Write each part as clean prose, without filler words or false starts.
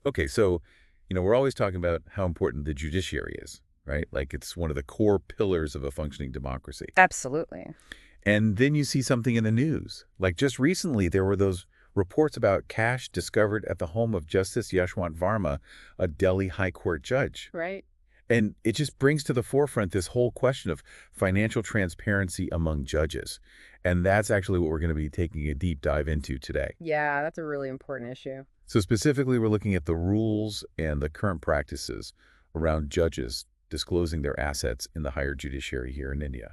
Okay, so, we're always talking about how important the judiciary is, right? Like it's one of the core pillars of a functioning democracy. Absolutely. And then you see something in the news. Like just recently, there were those reports about cash discovered at the home of Justice Yashwant Varma, a Delhi High Court judge. Right. And it just brings to the forefront this whole question of financial transparency among judges. And that's actually what we're going to be taking a deep dive into today. Yeah, that's a really important issue. So specifically, we're looking at the rules and the current practices around judges disclosing their assets in the higher judiciary here in India.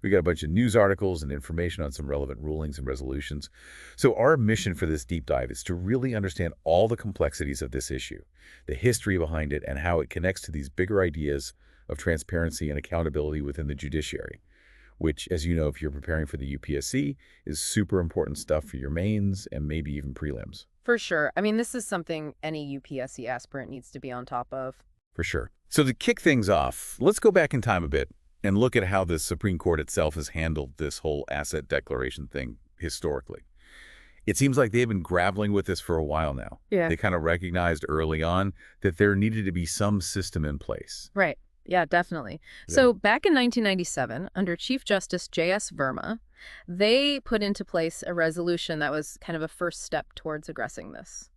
We got a bunch of news articles and information on some relevant rulings and resolutions. So our mission for this deep dive is to really understand all the complexities of this issue, the history behind it, and how it connects to these bigger ideas of transparency and accountability within the judiciary, which, as you know, if you're preparing for the UPSC, is super important stuff for your mains and maybe even prelims. For sure. I mean, this is something any UPSC aspirant needs to be on top of. For sure. So to kick things off, let's go back in time a bit and look at how the Supreme Court itself has handled this whole asset declaration thing historically. It seems like they've been grappling with this for a while now. Yeah. They kind of recognized early on that there needed to be some system in place. Right. Yeah, definitely. Yeah. So back in 1997, under Chief Justice J.S. Verma, they put into place a resolution that was kind of a first step towards addressing this.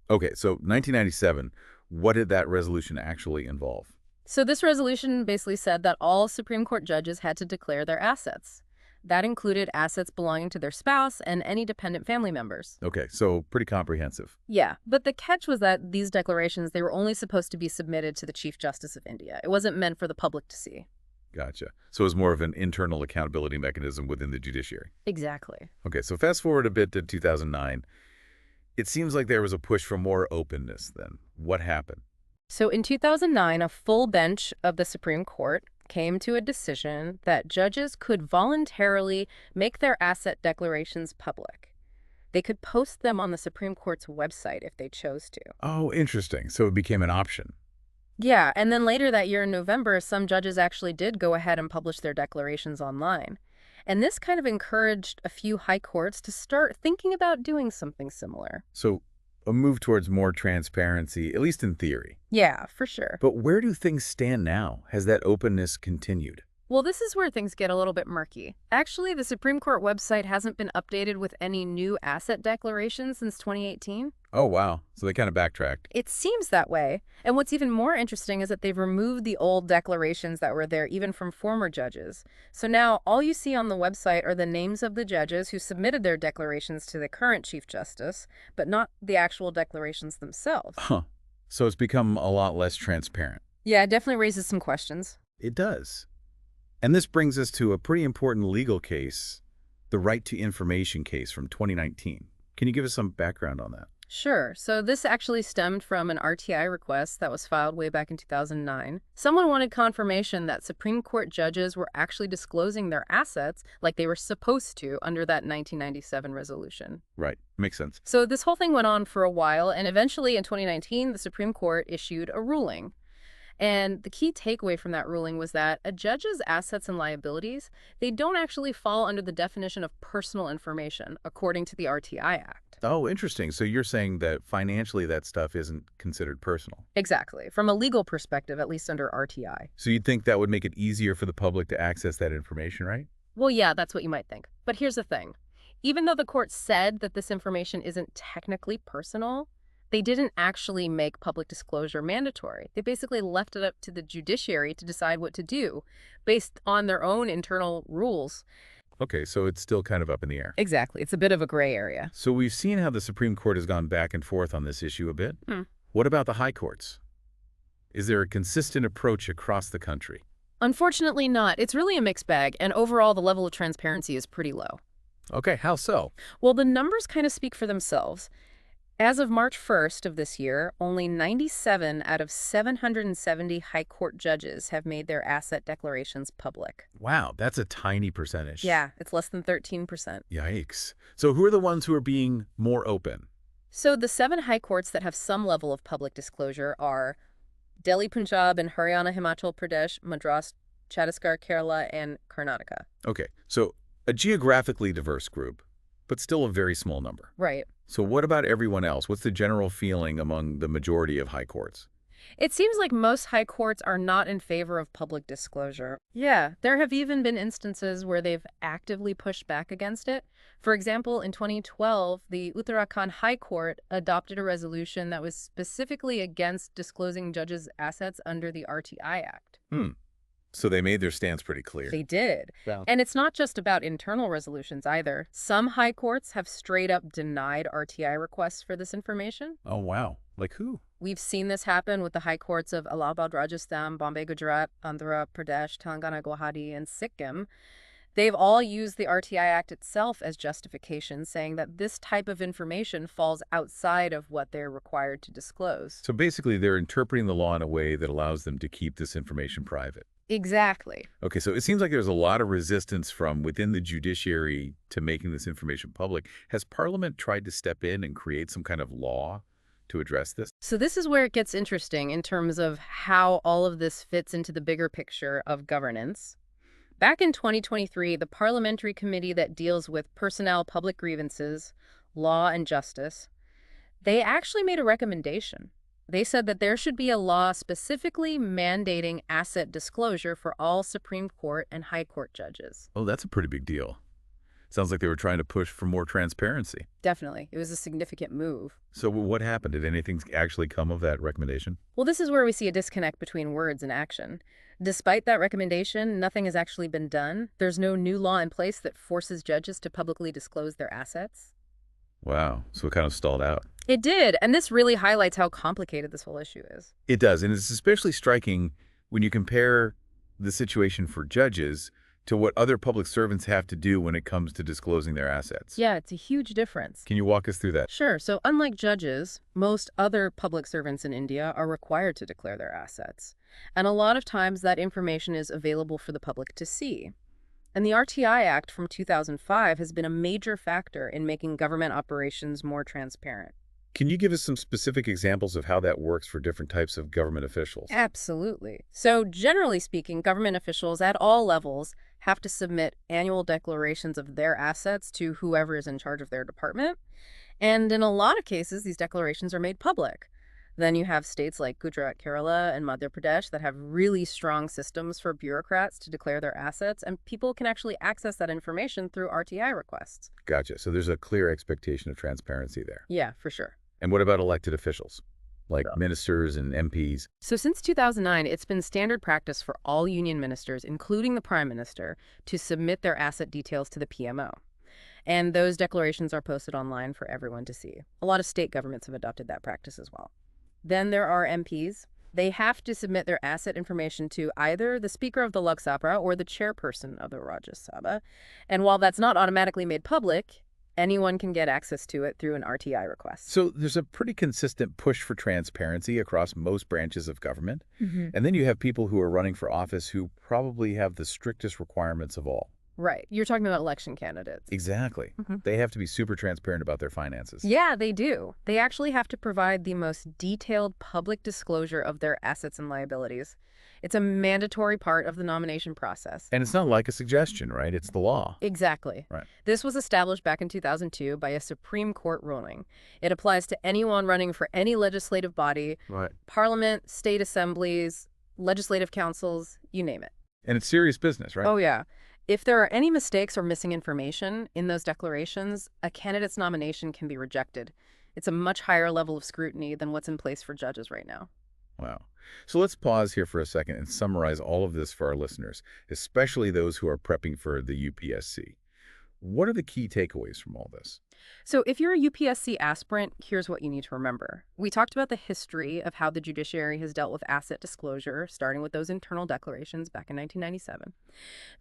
Okay, so 1997, what did that resolution actually involve? So this resolution basically said that all Supreme Court judges had to declare their assets. That included assets belonging to their spouse and any dependent family members. Okay, so pretty comprehensive. Yeah, but the catch was that these declarations, they were only supposed to be submitted to the Chief Justice of India. It wasn't meant for the public to see. Gotcha. So it was more of an internal accountability mechanism within the judiciary. Exactly. Okay, so fast forward a bit to 2009. It seems like there was a push for more openness then. What happened? So in 2009, a full bench of the Supreme Court came to a decision that judges could voluntarily make their asset declarations public. They could post them on the Supreme Court's website if they chose to. Oh, interesting. So it became an option. Yeah, and then later that year in November, some judges actually did go ahead and publish their declarations online. And this kind of encouraged a few high courts to start thinking about doing something similar. So a move towards more transparency, at least in theory. Yeah, for sure. But where do things stand now? Has that openness continued? Well, this is where things get a little bit murky. Actually, the Supreme Court website hasn't been updated with any new asset declarations since 2018. Oh, wow. So they kind of backtracked. It seems that way. And what's even more interesting is that they've removed the old declarations that were there even from former judges. So now all you see on the website are the names of the judges who submitted their declarations to the current Chief Justice, but not the actual declarations themselves. Huh. So it's become a lot less transparent. Yeah, it definitely raises some questions. It does. And this brings us to a pretty important legal case, the Right to Information case from 2019. Can you give us some background on that? Sure. So this actually stemmed from an RTI request that was filed way back in 2009. Someone wanted confirmation that Supreme Court judges were actually disclosing their assets like they were supposed to under that 1997 resolution. Right. Makes sense. So this whole thing went on for a while, and eventually in 2019, the Supreme Court issued a ruling. And the key takeaway from that ruling was that a judge's assets and liabilities, they don't actually fall under the definition of personal information, according to the RTI Act. Oh, interesting. So you're saying that financially that stuff isn't considered personal. Exactly. From a legal perspective, at least under RTI. So you'd think that would make it easier for the public to access that information, right? Well, yeah, that's what you might think. But here's the thing. Even though the court said that this information isn't technically personal, they didn't actually make public disclosure mandatory. They basically left it up to the judiciary to decide what to do based on their own internal rules. Okay, so it's still kind of up in the air. Exactly. It's a bit of a gray area. So we've seen how the Supreme Court has gone back and forth on this issue a bit. What about the high courts? Is there a consistent approach across the country? Unfortunately not. It's really a mixed bag, and overall the level of transparency is pretty low. Okay, how so? Well, the numbers kind of speak for themselves. As of March 1st of this year, only 97 out of 770 high court judges have made their asset declarations public. Wow, that's a tiny percentage. Yeah, it's less than 13%. Yikes. So who are the ones who are being more open? So the 7 high courts that have some level of public disclosure are Delhi, Punjab, and Haryana, Himachal Pradesh, Madras, Chhattisgarh, Kerala, and Karnataka. Okay, so a geographically diverse group, but still a very small number. Right. So what about everyone else? What's the general feeling among the majority of high courts? It seems like most high courts are not in favor of public disclosure. Yeah, there have even been instances where they've actively pushed back against it. For example, in 2012, the Uttarakhand High Court adopted a resolution that was specifically against disclosing judges' assets under the RTI Act. So they made their stance pretty clear. They did. Wow. And it's not just about internal resolutions either. Some high courts have straight up denied RTI requests for this information. Oh, wow. Like who? We've seen this happen with the high courts of Allahabad, Rajasthan, Bombay, Gujarat, Andhra Pradesh, Telangana, Guwahati, and Sikkim. They've all used the RTI Act itself as justification, saying that this type of information falls outside of what they're required to disclose. So basically, they're interpreting the law in a way that allows them to keep this information private. Exactly. Okay, so it seems like there's a lot of resistance from within the judiciary to making this information public. Has Parliament tried to step in and create some kind of law to address this? So this is where it gets interesting in terms of how all of this fits into the bigger picture of governance. Back in 2023, the parliamentary committee that deals with personnel, public grievances, law, and justice, they actually made a recommendation. They said that there should be a law specifically mandating asset disclosure for all Supreme Court and High Court judges. Oh, that's a pretty big deal. Sounds like they were trying to push for more transparency. Definitely. It was a significant move. So what happened? Did anything actually come of that recommendation? Well, this is where we see a disconnect between words and action. Despite that recommendation, nothing has actually been done. There's no new law in place that forces judges to publicly disclose their assets. Wow. So it kind of stalled out. It did, and this really highlights how complicated this whole issue is. It does, and it's especially striking when you compare the situation for judges to what other public servants have to do when it comes to disclosing their assets. Yeah, it's a huge difference. Can you walk us through that? Sure. So unlike judges, most other public servants in India are required to declare their assets. And a lot of times that information is available for the public to see. And the RTI Act from 2005 has been a major factor in making government operations more transparent. Can you give us some specific examples of how that works for different types of government officials? Absolutely. So generally speaking, government officials at all levels have to submit annual declarations of their assets to whoever is in charge of their department. And in a lot of cases, these declarations are made public. Then you have states like Gujarat, Kerala, and Madhya Pradesh that have really strong systems for bureaucrats to declare their assets, and people can actually access that information through RTI requests. Gotcha. So there's a clear expectation of transparency there. Yeah, for sure. And what about elected officials, like ministers and MPs? So since 2009, it's been standard practice for all union ministers, including the prime minister, to submit their asset details to the PMO. And those declarations are posted online for everyone to see. A lot of state governments have adopted that practice as well. Then there are MPs. They have to submit their asset information to either the Speaker of the Lok Sabha or the chairperson of the Rajya Sabha. And while that's not automatically made public, anyone can get access to it through an RTI request. So there's a pretty consistent push for transparency across most branches of government. And then you have people who are running for office who probably have the strictest requirements of all. Right. You're talking about election candidates. Exactly. They have to be super transparent about their finances. Yeah, they do. They actually have to provide the most detailed public disclosure of their assets and liabilities. It's a mandatory part of the nomination process. And it's not like a suggestion, right? It's the law. Exactly. Right. This was established back in 2002 by a Supreme Court ruling. It applies to anyone running for any legislative body, Right. parliament, state assemblies, legislative councils, you name it. And it's serious business, right? Oh, yeah. If there are any mistakes or missing information in those declarations, a candidate's nomination can be rejected. It's a much higher level of scrutiny than what's in place for judges right now. Wow. So let's pause here for a second and summarize all of this for our listeners, especially those who are prepping for the UPSC. What are the key takeaways from all this? So if you're a UPSC aspirant, here's what you need to remember. We talked about the history of how the judiciary has dealt with asset disclosure, starting with those internal declarations back in 1997.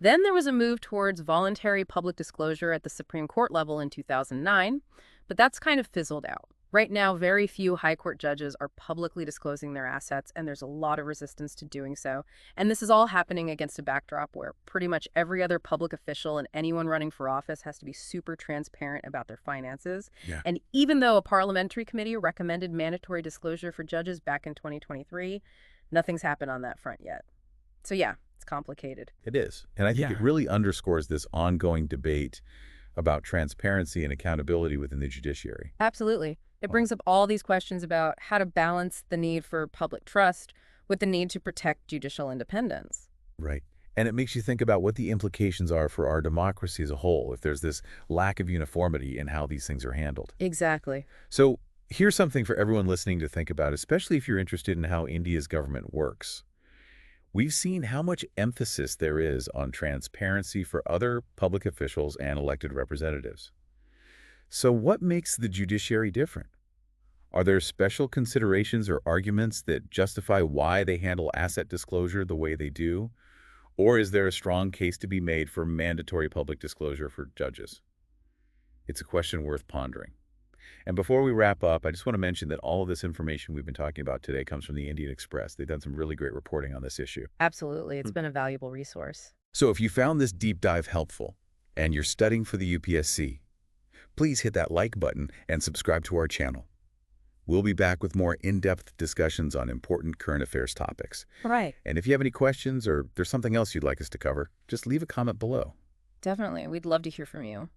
Then there was a move towards voluntary public disclosure at the Supreme Court level in 2009, but that's kind of fizzled out. Right now, very few high court judges are publicly disclosing their assets, and there's a lot of resistance to doing so. And this is all happening against a backdrop where pretty much every other public official and anyone running for office has to be super transparent about their finances. Yeah. And even though a parliamentary committee recommended mandatory disclosure for judges back in 2023, nothing's happened on that front yet. So yeah, it's complicated. It is. And I think it really underscores this ongoing debate about transparency and accountability within the judiciary. Absolutely. It Oh, brings up all these questions about how to balance the need for public trust with the need to protect judicial independence. right. And it makes you think about what the implications are for our democracy as a whole if there's this lack of uniformity in how these things are handled. Exactly. So here's something for everyone listening to think about, especially if you're interested in how India's government works. We've seen how much emphasis there is on transparency for other public officials and elected representatives. So what makes the judiciary different? Are there special considerations or arguments that justify why they handle asset disclosure the way they do? Or is there a strong case to be made for mandatory public disclosure for judges? It's a question worth pondering. And before we wrap up, I just want to mention that all of this information we've been talking about today comes from the Indian Express. They've done some really great reporting on this issue. Absolutely. It's been a valuable resource. So if you found this deep dive helpful and you're studying for the UPSC, please hit that like button and subscribe to our channel. We'll be back with more in-depth discussions on important current affairs topics. Right. And if you have any questions or there's something else you'd like us to cover, just leave a comment below. Definitely. We'd love to hear from you.